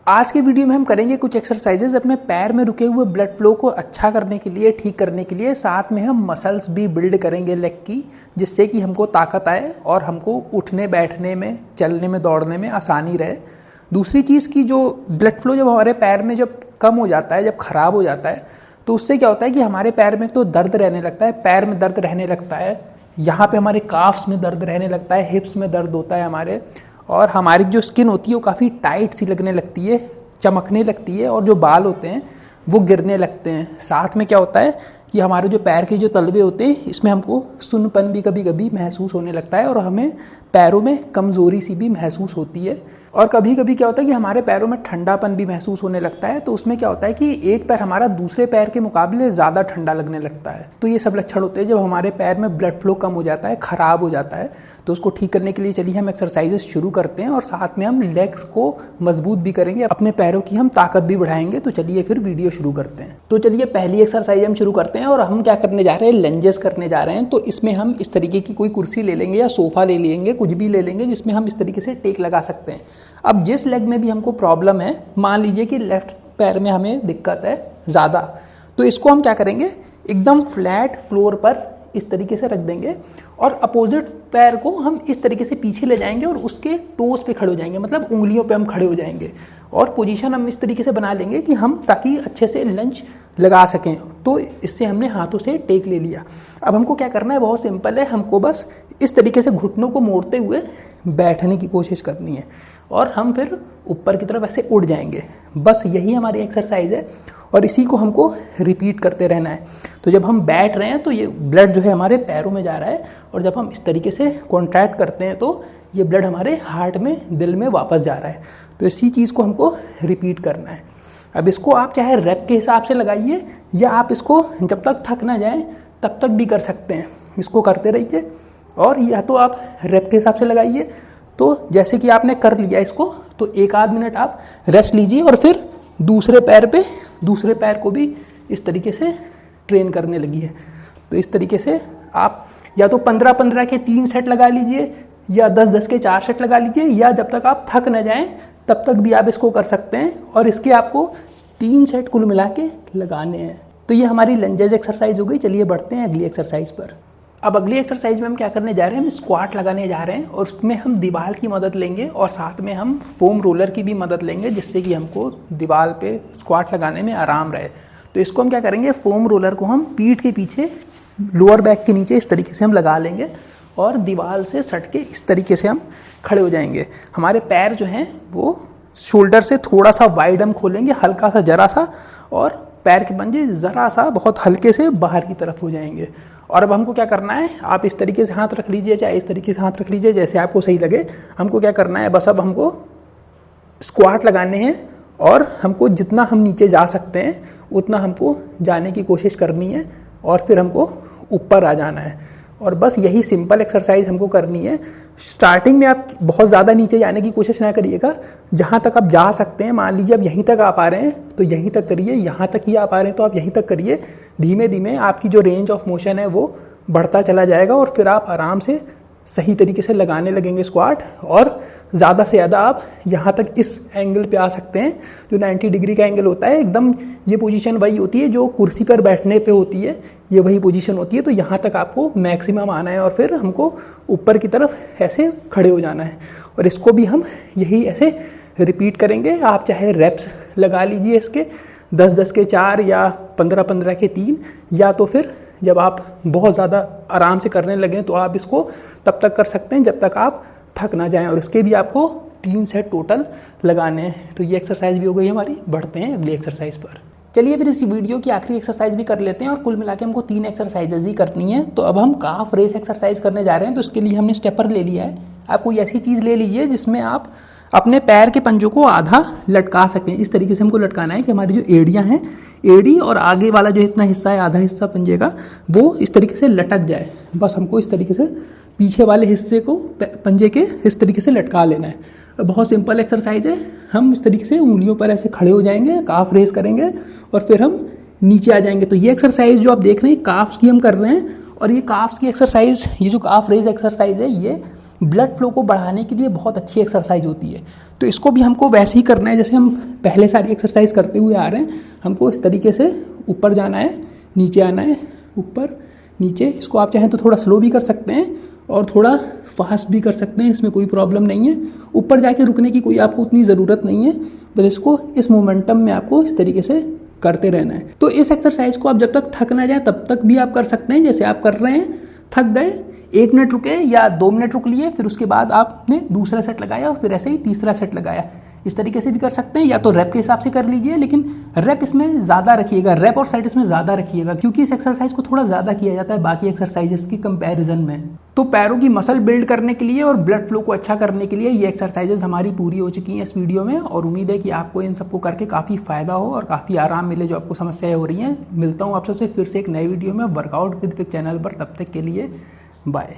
आज के वीडियो में हम करेंगे कुछ एक्सरसाइजेज अपने पैर में रुके हुए ब्लड फ्लो को अच्छा करने के लिए, ठीक करने के लिए। साथ में हम मसल्स भी बिल्ड करेंगे लेग की, जिससे कि हमको ताकत आए और हमको उठने बैठने में, चलने में, दौड़ने में आसानी रहे। दूसरी चीज़ की जो ब्लड फ्लो जब हमारे पैर में जब कम हो जाता है, जब ख़राब हो जाता है, तो उससे क्या होता है कि हमारे पैर में तो दर्द रहने लगता है, पैर में दर्द रहने लगता है, यहाँ पे हमारे काफ्स में दर्द रहने लगता है, हिप्स में दर्द होता है हमारे, और हमारी जो स्किन होती है वो काफ़ी टाइट सी लगने लगती है, चमकने लगती है, और जो बाल होते हैं वो गिरने लगते हैं। साथ में क्या होता है कि हमारे जो पैर के जो तलवे होते हैं, इसमें हमको सुन्नपन भी कभी कभी महसूस होने लगता है और हमें पैरों में कमज़ोरी सी भी महसूस होती है। और कभी कभी क्या होता है कि हमारे पैरों में ठंडापन भी महसूस होने लगता है। तो उसमें क्या होता है कि एक पैर हमारा दूसरे पैर के मुकाबले ज़्यादा ठंडा लगने लगता है। तो ये सब लक्षण होते हैं जब हमारे पैर में ब्लड फ्लो कम हो जाता है, ख़राब हो जाता है। तो उसको ठीक करने के लिए चलिए हम एक्सरसाइजेस शुरू करते हैं और साथ में हम लेग्स को मजबूत भी करेंगे, अपने पैरों की हम ताकत भी बढ़ाएंगे। तो चलिए फिर वीडियो शुरू करते हैं। तो चलिए पहली एक्सरसाइज हम शुरू करते हैं और हम क्या करने जा रहे हैं, लंजेस करने जा रहे हैं। तो इसमें हम इस तरीके की कोई कुर्सी ले लेंगे या सोफ़ा ले लेंगे, कुछ भी ले लेंगे जिसमें हम इस तरीके से टेक लगा सकते हैं। अब जिस लेग में भी हमको प्रॉब्लम है, मान लीजिए कि लेफ्ट पैर में हमें दिक्कत है ज़्यादा, तो इसको हम क्या करेंगे, एकदम फ्लैट फ्लोर पर इस तरीके से रख देंगे और अपोजिट पैर को हम इस तरीके से पीछे ले जाएंगे और उसके टोस पे खड़े हो जाएंगे, मतलब उंगलियों पे हम खड़े हो जाएंगे। और पोजीशन हम इस तरीके से बना लेंगे कि हम ताकि अच्छे से लंज लगा सकें। तो इससे हमने हाथों से टेक ले लिया। अब हमको क्या करना है, बहुत सिंपल है, हमको बस इस तरीके से घुटनों को मोड़ते हुए बैठने की कोशिश करनी है और हम फिर ऊपर की तरफ ऐसे उड़ जाएंगे। बस यही हमारी एक्सरसाइज है और इसी को हमको रिपीट करते रहना है। तो जब हम बैठ रहे हैं तो ये ब्लड जो है हमारे पैरों में जा रहा है, और जब हम इस तरीके से कॉन्ट्रैक्ट करते हैं तो ये ब्लड हमारे हार्ट में, दिल में वापस जा रहा है। तो इसी चीज़ को हमको रिपीट करना है। अब इसको आप चाहे रेप के हिसाब से लगाइए या आप इसको जब तक थक ना जाएं तब तक भी कर सकते हैं। इसको करते रहिए और या तो आप रेप के हिसाब से लगाइए। तो जैसे कि आपने कर लिया इसको, तो एक आध मिनट आप रेस्ट लीजिए और फिर दूसरे पैर को भी इस तरीके से ट्रेन करने लगी। तो इस तरीके से आप या तो 15-15 के 3 सेट लगा लीजिए या 10-10 के 4 सेट लगा लीजिए, या जब तक आप थक न जाएं तब तक भी आप इसको कर सकते हैं। और इसके आपको 3 सेट कुल मिला के लगाने हैं। तो ये हमारी लंजेस एक्सरसाइज हो गई। चलिए बढ़ते हैं अगली एक्सरसाइज पर। अब अगली एक्सरसाइज में हम क्या करने जा रहे हैं, हम स्क्वाट लगाने जा रहे हैं और उसमें हम दीवार की मदद लेंगे और साथ में हम फोम रोलर की भी मदद लेंगे, जिससे कि हमको दीवार पे स्क्वाट लगाने में आराम रहे। तो इसको हम क्या करेंगे, फोम रोलर को हम पीठ के पीछे, लोअर बैक के नीचे इस तरीके से हम लगा लेंगे और दीवार से सट के इस तरीके से हम खड़े हो जाएंगे। हमारे पैर जो हैं वो शोल्डर से थोड़ा सा वाइड हम खोलेंगे, हल्का सा, जरा सा, और पैर के पंजे ज़रा सा बहुत हल्के से बाहर की तरफ हो जाएंगे। और अब हमको क्या करना है, आप इस तरीके से हाथ रख लीजिए, चाहे इस तरीके से हाथ रख लीजिए, जैसे आपको सही लगे। हमको क्या करना है, बस अब हमको स्क्वाट लगाने हैं और हमको जितना हम नीचे जा सकते हैं उतना हमको जाने की कोशिश करनी है और फिर हमको ऊपर आ जाना है। और बस यही सिंपल एक्सरसाइज हमको करनी है। स्टार्टिंग में आप बहुत ज़्यादा नीचे जाने की कोशिश ना करिएगा, जहाँ तक आप जा सकते हैं। मान लीजिए आप यहीं तक आ पा रहे हैं तो यहीं तक करिए, यहाँ तक ही आ पा रहे हैं तो आप यहीं तक करिए। धीमे धीमे आपकी जो रेंज ऑफ मोशन है वो बढ़ता चला जाएगा और फिर आप आराम से सही तरीके से लगाने लगेंगे स्क्वाट। और ज़्यादा से ज़्यादा आप यहाँ तक इस एंगल पे आ सकते हैं जो 90 डिग्री का एंगल होता है। एकदम ये पोजीशन वही होती है जो कुर्सी पर बैठने पे होती है, ये वही पोजीशन होती है। तो यहाँ तक आपको मैक्सिमम आना है और फिर हमको ऊपर की तरफ ऐसे खड़े हो जाना है। और इसको भी हम यही ऐसे रिपीट करेंगे। आप चाहे रेप्स लगा लीजिए इसके 10-10 के 4 या 15-15 के 3, या तो फिर जब आप बहुत ज़्यादा आराम से करने लगें तो आप इसको तब तक कर सकते हैं जब तक आप थक ना जाएं। और इसके भी आपको 3 सेट टोटल लगाने हैं। तो ये एक्सरसाइज भी हो गई हमारी। बढ़ते हैं अगली एक्सरसाइज पर। चलिए फिर इस वीडियो की आखिरी एक्सरसाइज भी कर लेते हैं और कुल मिला के हमको 3 एक्सरसाइजेज ही करनी है। तो अब हम काफ रेस एक्सरसाइज करने जा रहे हैं। तो इसके लिए हमने स्टेपर ले लिया है। आप कोई ऐसी चीज़ ले लीजिए जिसमें आप अपने पैर के पंजों को आधा लटका सकें। इस तरीके से हमको लटकाना है कि हमारी जो एड़ियाँ हैं, एड़ी और आगे वाला जो इतना हिस्सा है, आधा हिस्सा पंजे का, वो इस तरीके से लटक जाए। बस हमको इस तरीके से पीछे वाले हिस्से को पंजे के इस तरीके से लटका लेना है। बहुत सिंपल एक्सरसाइज है। हम इस तरीके से उंगलियों पर ऐसे खड़े हो जाएंगे, काफ रेस करेंगे और फिर हम नीचे आ जाएंगे। तो ये एक्सरसाइज जो आप देख रहे हैं काफ्स की हम कर रहे हैं। और ये काफ्स की एक्सरसाइज, ये जो काफ रेस एक्सरसाइज है, ये ब्लड फ्लो को बढ़ाने के लिए बहुत अच्छी एक्सरसाइज होती है। तो इसको भी हमको वैसे ही करना है जैसे हम पहले सारी एक्सरसाइज करते हुए आ रहे हैं, हमको इस तरीके से ऊपर जाना है, नीचे आना है, ऊपर नीचे। इसको आप चाहें तो थोड़ा स्लो भी कर सकते हैं और थोड़ा फास्ट भी कर सकते हैं, इसमें कोई प्रॉब्लम नहीं है। ऊपर जाके रुकने की कोई आपको उतनी ज़रूरत नहीं है, बस इसको इस मोमेंटम में आपको इस तरीके से करते रहना है। तो इस एक्सरसाइज को आप जब तक थक ना जाए तब तक भी आप कर सकते हैं। जैसे आप कर रहे हैं, थक गए, 1 मिनट रुके या 2 मिनट रुक लिए, फिर उसके बाद आपने दूसरा सेट लगाया और फिर ऐसे ही तीसरा सेट लगाया। इस तरीके से भी कर सकते हैं, या तो रैप के हिसाब से कर लीजिए, लेकिन रैप इसमें ज़्यादा रखिएगा, रैप और सेट इसमें ज़्यादा रखिएगा, क्योंकि इस एक्सरसाइज को थोड़ा ज़्यादा किया जाता है बाकी एक्सरसाइजेस की कंपैरिजन में। तो पैरों की मसल बिल्ड करने के लिए और ब्लड फ्लो को अच्छा करने के लिए ये एक्सरसाइजेस हमारी पूरी हो चुकी हैं इस वीडियो में, और उम्मीद है कि आपको इन सबको करके काफ़ी फ़ायदा हो और काफ़ी आराम मिले जो आपको समस्याएं हो रही हैं। मिलता हूँ आप सबसे फिर से एक नए वीडियो में वर्कआउट विद फिक चैनल पर, तब तक के लिए बाय।